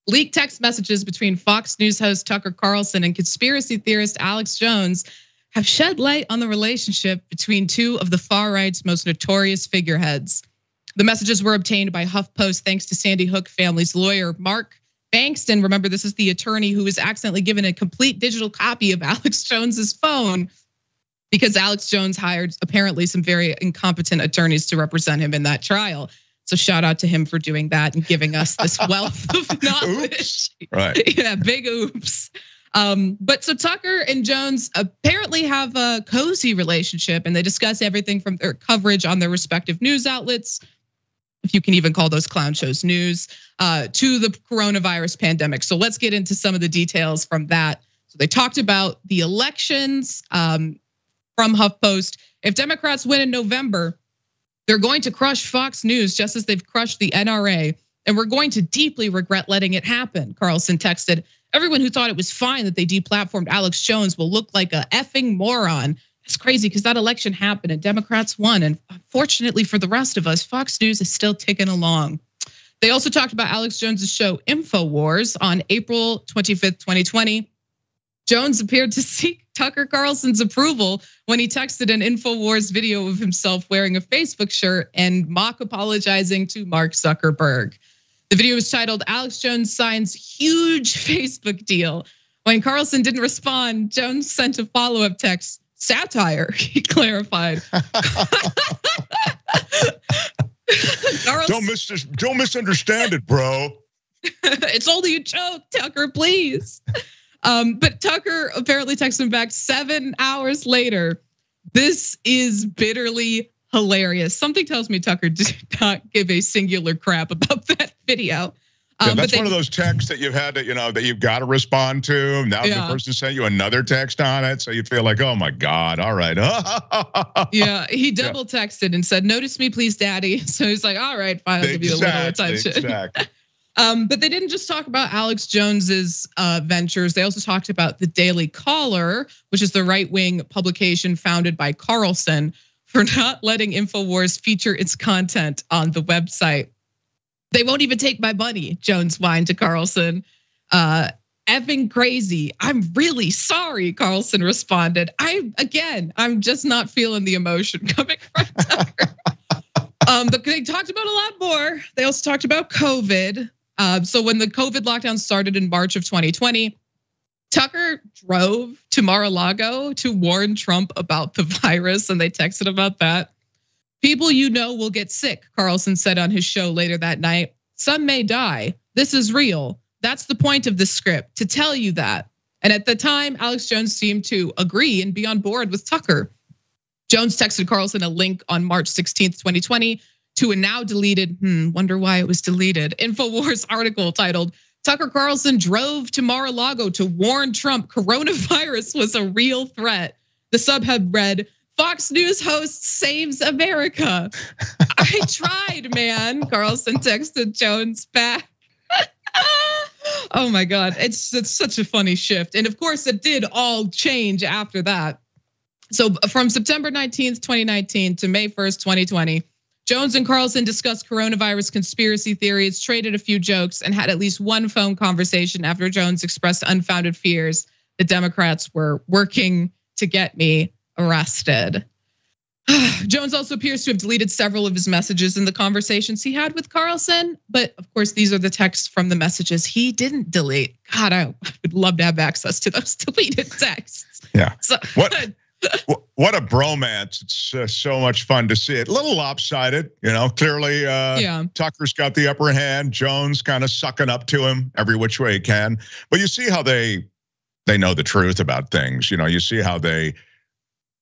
Leaked text messages between Fox News host Tucker Carlson and conspiracy theorist Alex Jones have shed light on the relationship between two of the far right's most notorious figureheads. The messages were obtained by HuffPost thanks to Sandy Hook family's lawyer, Mark Bankston. Remember, this is the attorney who was accidentally given a complete digital copy of Alex Jones's phone because Alex Jones hired apparently some very incompetent attorneys to represent him in that trial. So shout out to him for doing that and giving us this wealth of knowledge. Oops. Right. Yeah, big oops. But so Tucker and Jones apparently have a cozy relationship, and they discuss everything from their coverage on their respective news outlets, if you can even call those clown shows news, to the coronavirus pandemic. So let's get into some of the details from that. So they talked about the elections from HuffPost. If Democrats win in November, they're going to crush Fox News just as they've crushed the NRA, and we're going to deeply regret letting it happen, Carlson texted. Everyone who thought it was fine that they deplatformed Alex Jones will look like a effing moron. It's crazy because that election happened and Democrats won. And unfortunately for the rest of us, Fox News is still ticking along. They also talked about Alex Jones's show InfoWars on April 25th, 2020. Jones appeared to seek Tucker Carlson's approval when he texted an InfoWars video of himself wearing a Facebook shirt and mock apologizing to Mark Zuckerberg. The video was titled Alex Jones Signs Huge Facebook Deal. When Carlson didn't respond, Jones sent a follow-up text, satire, he clarified. Don't misunderstand it, bro. It's only a joke, Tucker, please. But Tucker apparently texted him back 7 hours later. This is bitterly hilarious. Something tells me Tucker did not give a singular crap about that video. Yeah, that's one of those texts that you've had to, that you've got to respond to. Now the person sent you another text on it, so you feel like, oh my God, all right. Yeah, he double texted and said, "Notice me, please, Daddy." So he's like, all right, fine, I'll give you a little attention. Exactly. But they didn't just talk about Alex Jones's ventures. They also talked about the Daily Caller, which is the right-wing publication founded by Carlson, for not letting InfoWars feature its content on the website. They won't even take my money, Jones whined to Carlson. Effing crazy. I'm really sorry, Carlson responded. I'm just not feeling the emotion coming from Tucker. But they talked about a lot more. They also talked about COVID. So when the COVID lockdown started in March of 2020, Tucker drove to Mar-a-Lago to warn Trump about the virus, and they texted about that. People you know will get sick, Carlson said on his show later that night. Some may die. This is real. That's the point of the script, to tell you that. And at the time, Alex Jones seemed to agree and be on board with Tucker. Jones texted Carlson a link on March 16th, 2020 to a now deleted, wonder why it was deleted, InfoWars article titled, Tucker Carlson drove to Mar-a-Lago to warn Trump coronavirus was a real threat. The subhead read, Fox News host saves America. I tried, man, Carlson texted Jones back. Oh my God, it's such a funny shift. And of course it did all change after that. So from September 19th, 2019 to May 1st, 2020, Jones and Carlson discussed coronavirus conspiracy theories, traded a few jokes, and had at least one phone conversation after Jones expressed unfounded fears the Democrats were working to get me arrested. Jones also appears to have deleted several of his messages in the conversations he had with Carlson, but of course, these are the texts from the messages he didn't delete. God, I would love to have access to those deleted texts. Yeah. So, what a bromance. It's so much fun to see it. A little lopsided, clearly Tucker's got the upper hand. Jones kind of sucking up to him every which way he can. But you see how they know the truth about things. You see how they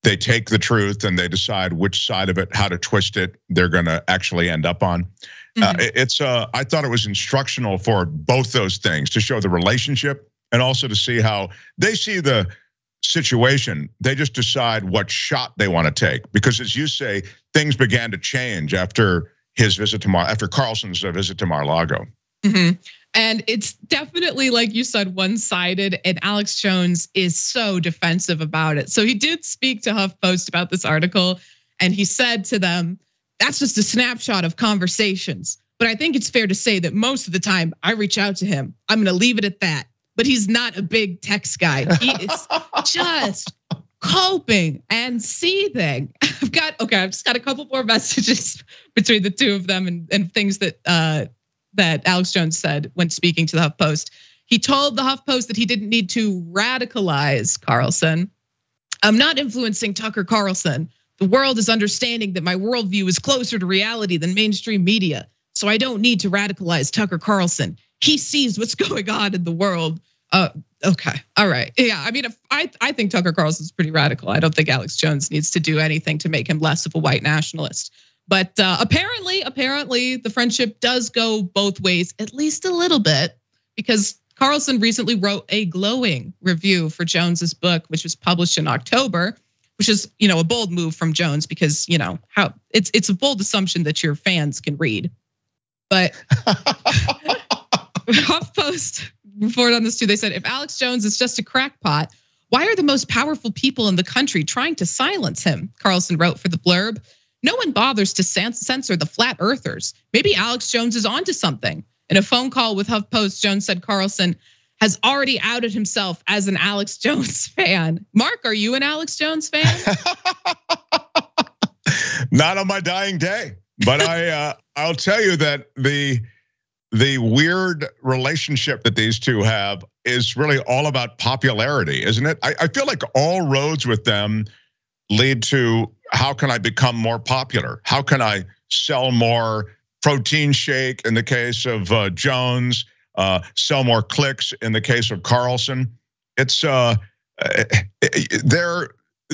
take the truth and they decide which side of it, how to twist it, they're gonna actually end up on. I thought it was instructional for both those things, to show the relationship and also to see how they see the situation. They just decide what shot they want to take, because as you say, things began to change after his visit to after Carlson's visit to Mar-a-Lago. And it's definitely, like you said, one-sided, and Alex Jones is so defensive about it. So he did speak to HuffPost about this article, and he said to them, that's just a snapshot of conversations. But I think it's fair to say that most of the time I reach out to him. I'm gonna leave it at that. But he's not a big text guy. He is just coping and seething. I've just got a couple more messages between the two of them and things that Alex Jones said when speaking to the HuffPost. He told the HuffPost that he didn't need to radicalize Carlson. I'm not influencing Tucker Carlson. The world is understanding that my worldview is closer to reality than mainstream media. So I don't need to radicalize Tucker Carlson. He sees what's going on in the world. Okay, all right. Yeah, I mean, I think Tucker Carlson's pretty radical. I don't think Alex Jones needs to do anything to make him less of a white nationalist. But apparently, the friendship does go both ways, at least a little bit, because Carlson recently wrote a glowing review for Jones's book, which was published in October, which is, a bold move from Jones because, how it's a bold assumption that your fans can read. But HuffPost reported on this too. They said, if Alex Jones is just a crackpot, why are the most powerful people in the country trying to silence him? Carlson wrote for the blurb. No one bothers to censor the flat earthers. Maybe Alex Jones is onto something. In a phone call with HuffPost, Jones said Carlson has already outed himself as an Alex Jones fan. Mark, are you an Alex Jones fan? Not on my dying day, but I'll tell you that the weird relationship that these two have is really all about popularity, isn't it? I feel like all roads with them lead to how can I become more popular? How can I sell more protein shake in the case of Jones, sell more clicks in the case of Carlson? It's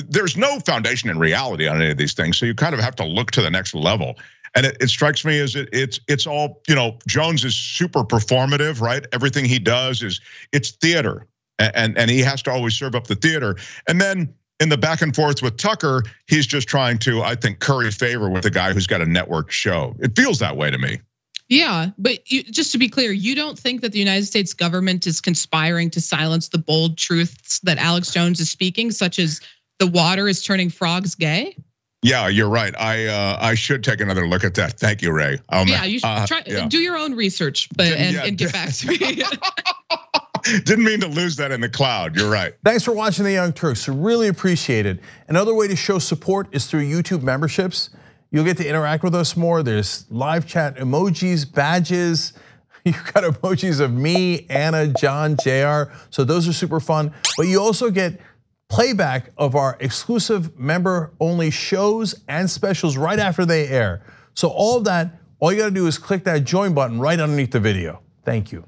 there's no foundation in reality on any of these things, so you kind of have to look to the next level. And it strikes me as it's all, Jones is super performative, right? Everything he does it's theater, and he has to always serve up the theater. And then in the back and forth with Tucker, he's just trying to, I think, curry favor with a guy who's got a network show. It feels that way to me. Yeah, but just to be clear, you don't think that the United States government is conspiring to silence the bold truths that Alex Jones is speaking, such as the water is turning frogs gay? Yeah, you're right. I should take another look at that. Thank you, Ray. Yeah, you should do your own research, and get back to me. Didn't mean to lose that in the cloud. You're right. Thanks for watching The Young Turks. Really appreciate it. Another way to show support is through YouTube memberships. You'll get to interact with us more. There's live chat emojis, badges. You've got emojis of me, Anna, John, JR. So those are super fun. But you also get playback of our exclusive member-only shows and specials right after they air. So all of that, all you gotta do is click that join button right underneath the video. Thank you.